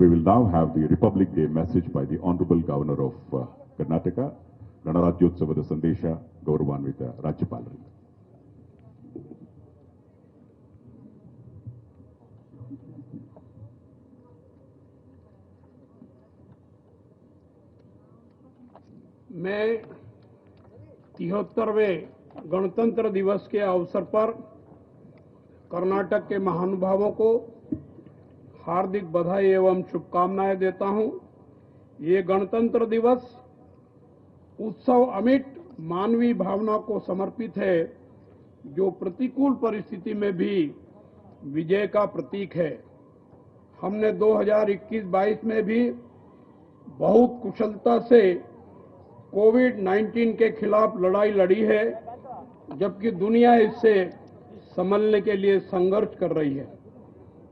We will now have the Republic Day message by the Honorable Governor of Karnataka, Ganarajyotsavada Sandesha, Gauravanvita Rajyapalarinda. मैं 73वें गणतंत्र दिवस के अवसर पर कर्नाटक के महानुभावों को हार्दिक बधाई एवं शुभकामनाएं देता हूं। ये गणतंत्र दिवस उत्सव अमिट मानवीय भावना को समर्पित है, जो प्रतिकूल परिस्थिति में भी विजय का प्रतीक है। हमने 2021-22 में भी बहुत कुशलता से कोविड-19 के खिलाफ लड़ाई लड़ी है, जबकि दुनिया इससे संभलने के लिए संघर्ष कर रही है।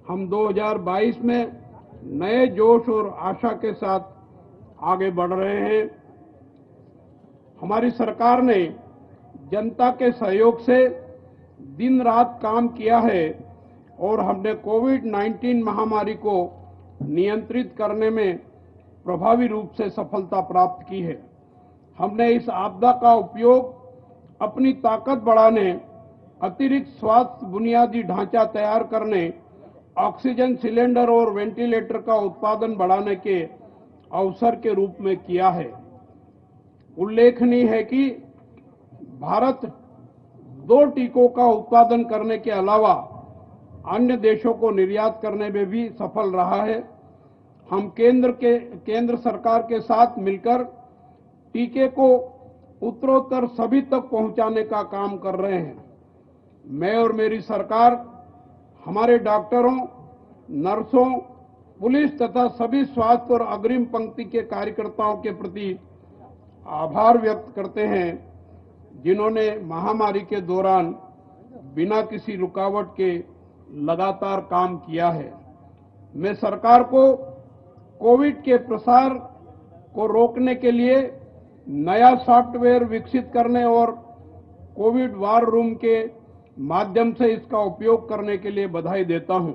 हम 2022 में नए जोश और आशा के साथ आगे बढ़ रहे हैं। हमारी सरकार ने जनता के सहयोग से दिन रात काम किया है और हमने कोविड-19 महामारी को नियंत्रित करने में प्रभावी रूप से सफलता प्राप्त की है। हमने इस आपदा का उपयोग अपनी ताकत बढ़ाने, अतिरिक्त स्वास्थ्य बुनियादी ढांचा तैयार करने, ऑक्सीजन सिलेंडर और वेंटिलेटर का उत्पादन बढ़ाने के अवसर के रूप में किया है। उल्लेखनीय है कि भारत 2 टीकों का उत्पादन करने के अलावा अन्य देशों को निर्यात करने में भी सफल रहा है। हम केंद्र सरकार के साथ मिलकर टीके को उत्तरोत्तर सभी तक पहुंचाने का काम कर रहे हैं। मैं और मेरी सरकार हमारे डॉक्टरों, नर्सों, पुलिस तथा सभी स्वास्थ्य और अग्रिम पंक्ति के कार्यकर्ताओं के प्रति आभार व्यक्त करते हैं, जिन्होंने महामारी के दौरान बिना किसी रुकावट के लगातार काम किया है। मैं सरकार को कोविड के प्रसार को रोकने के लिए नया सॉफ्टवेयर विकसित करने और कोविड वार रूम के माध्यम से इसका उपयोग करने के लिए बधाई देता हूं।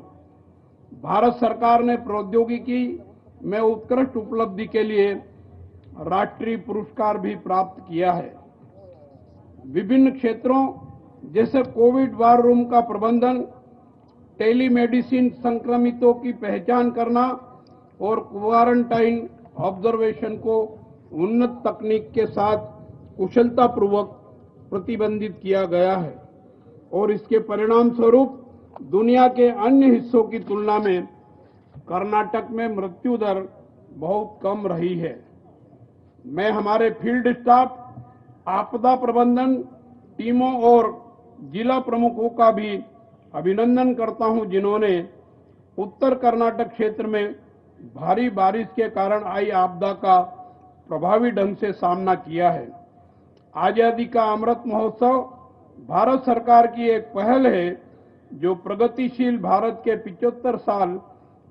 भारत सरकार ने प्रौद्योगिकी में उत्कृष्ट उपलब्धि के लिए राष्ट्रीय पुरस्कार भी प्राप्त किया है। विभिन्न क्षेत्रों जैसे कोविड वार रूम का प्रबंधन, टेलीमेडिसिन, संक्रमितों की पहचान करना और क्वारंटाइन ऑब्जर्वेशन को उन्नत तकनीक के साथ कुशलतापूर्वक प्रतिबंधित किया गया है और इसके परिणाम स्वरूप दुनिया के अन्य हिस्सों की तुलना में कर्नाटक में मृत्यु दर बहुत कम रही है। मैं हमारे फील्ड स्टाफ, आपदा प्रबंधन टीमों और जिला प्रमुखों का भी अभिनंदन करता हूं, जिन्होंने उत्तर कर्नाटक क्षेत्र में भारी बारिश के कारण आई आपदा का प्रभावी ढंग से सामना किया है। आजादी का अमृत महोत्सव भारत सरकार की एक पहल है, जो प्रगतिशील भारत के 75 साल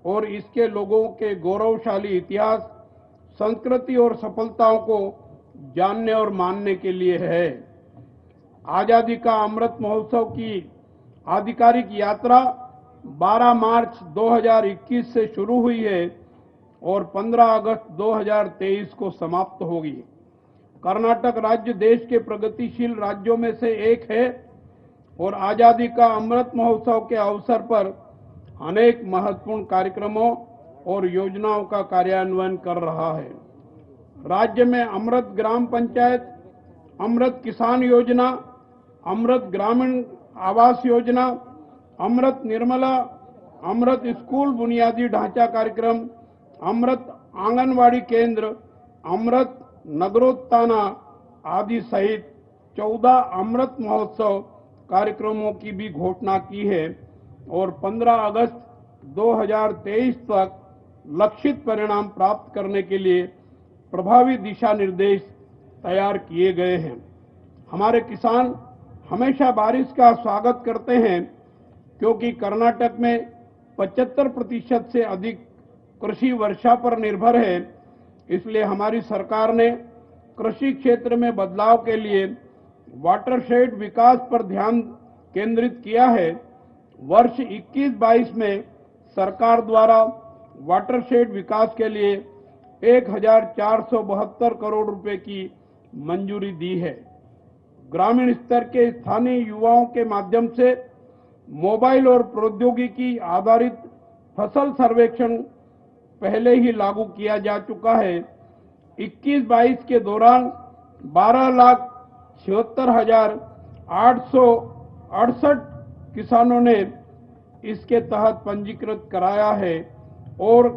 और इसके लोगों के गौरवशाली इतिहास, संस्कृति और सफलताओं को जानने और मानने के लिए है। आजादी का अमृत महोत्सव की आधिकारिक यात्रा 12 मार्च 2021 से शुरू हुई है और 15 अगस्त 2023 को समाप्त होगी। कर्नाटक राज्य देश के प्रगतिशील राज्यों में से एक है और आजादी का अमृत महोत्सव के अवसर पर अनेक महत्वपूर्ण कार्यक्रमों और योजनाओं का कार्यान्वयन कर रहा है। राज्य में अमृत ग्राम पंचायत, अमृत किसान योजना, अमृत ग्रामीण आवास योजना, अमृत निर्मला, अमृत स्कूल बुनियादी ढांचा कार्यक्रम, अमृत आंगनवाड़ी केंद्र, अमृत नगरोत्थान आदि सहित 14 अमृत महोत्सव कार्यक्रमों की भी घोषणा की है और 15 अगस्त 2023 तक लक्षित परिणाम प्राप्त करने के लिए प्रभावी दिशा निर्देश तैयार किए गए हैं। हमारे किसान हमेशा बारिश का स्वागत करते हैं, क्योंकि कर्नाटक में 75% से अधिक कृषि वर्षा पर निर्भर है। इसलिए हमारी सरकार ने कृषि क्षेत्र में बदलाव के लिए वाटरशेड विकास पर ध्यान केंद्रित किया है। वर्ष 21-22 में सरकार द्वारा वाटरशेड विकास के लिए 1472 करोड़ रुपए की मंजूरी दी है। ग्रामीण स्तर के स्थानीय युवाओं के माध्यम से मोबाइल और प्रौद्योगिकी आधारित फसल सर्वेक्षण पहले ही लागू किया जा चुका है। 21-22 के दौरान 12,76,868 किसानों ने इसके तहत पंजीकृत कराया है और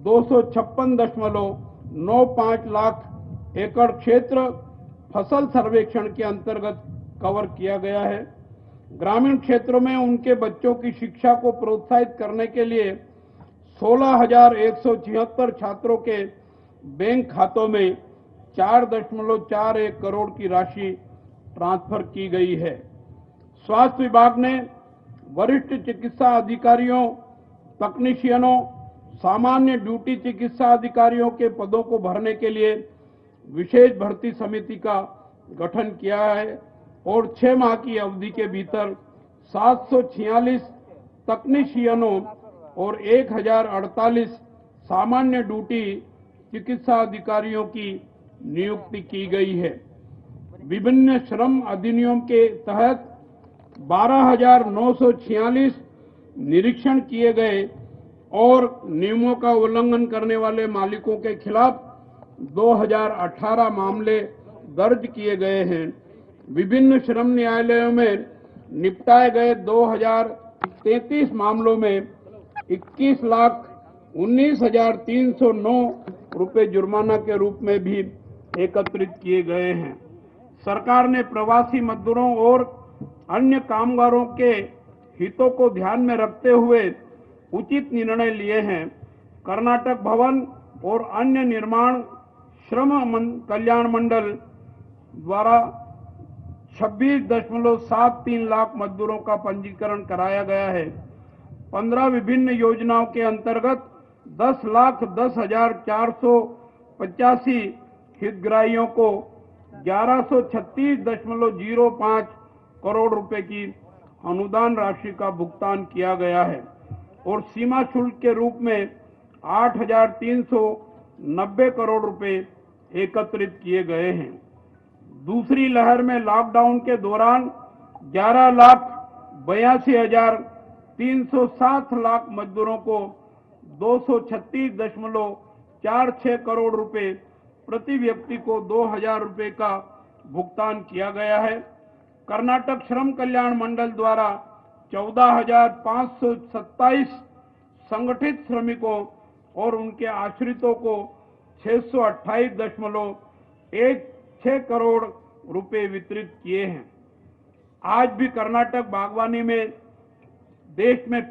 256.95 लाख एकड़ क्षेत्र फसल सर्वेक्षण के अंतर्गत कवर किया गया है। ग्रामीण क्षेत्रों में उनके बच्चों की शिक्षा को प्रोत्साहित करने के लिए 16,176 छात्रों के बैंक खातों में 4.41 करोड़ की राशि ट्रांसफर की गई है। स्वास्थ्य विभाग ने वरिष्ठ चिकित्सा अधिकारियों, तकनीशियनों, सामान्य ड्यूटी चिकित्सा अधिकारियों के पदों को भरने के लिए विशेष भर्ती समिति का गठन किया है और 6 माह की अवधि के भीतर 746 तकनीशियनों और 1048 सामान्य ड्यूटी चिकित्सा अधिकारियों की नियुक्ति की गई है। विभिन्न श्रम अधिनियम के तहत 12,946 निरीक्षण किए गए और नियमों का उल्लंघन करने वाले मालिकों के खिलाफ 2018 मामले दर्ज किए गए हैं। विभिन्न श्रम न्यायालयों में निपटाए गए 2033 मामलों में 21,19,309 रुपए जुर्माना के रूप में भी एकत्रित किए गए हैं। सरकार ने प्रवासी मजदूरों और अन्य कामगारों के हितों को ध्यान में रखते हुए उचित निर्णय लिए हैं। कर्नाटक भवन और अन्य निर्माण श्रम कल्याण मंडल द्वारा 26.73 लाख मजदूरों का पंजीकरण कराया गया है। 15 विभिन्न योजनाओं के अंतर्गत 10,10,485 हितग्राहियों को 1136.05 करोड़ रुपए की अनुदान राशि का भुगतान किया गया है और सीमा शुल्क के रूप में 8,390 करोड़ रुपए एकत्रित किए गए हैं। दूसरी लहर में लॉकडाउन के दौरान 11,82,307 लाख मजदूरों को 236.46 करोड़ रुपए प्रति व्यक्ति को 2,000 रुपए का भुगतान किया गया है। कर्नाटक श्रम कल्याण मंडल द्वारा 14,527 संगठित श्रमिकों और उनके आश्रितों को 628.16 करोड़ रुपए वितरित किए हैं। आज भी कर्नाटक बागवानी में देश में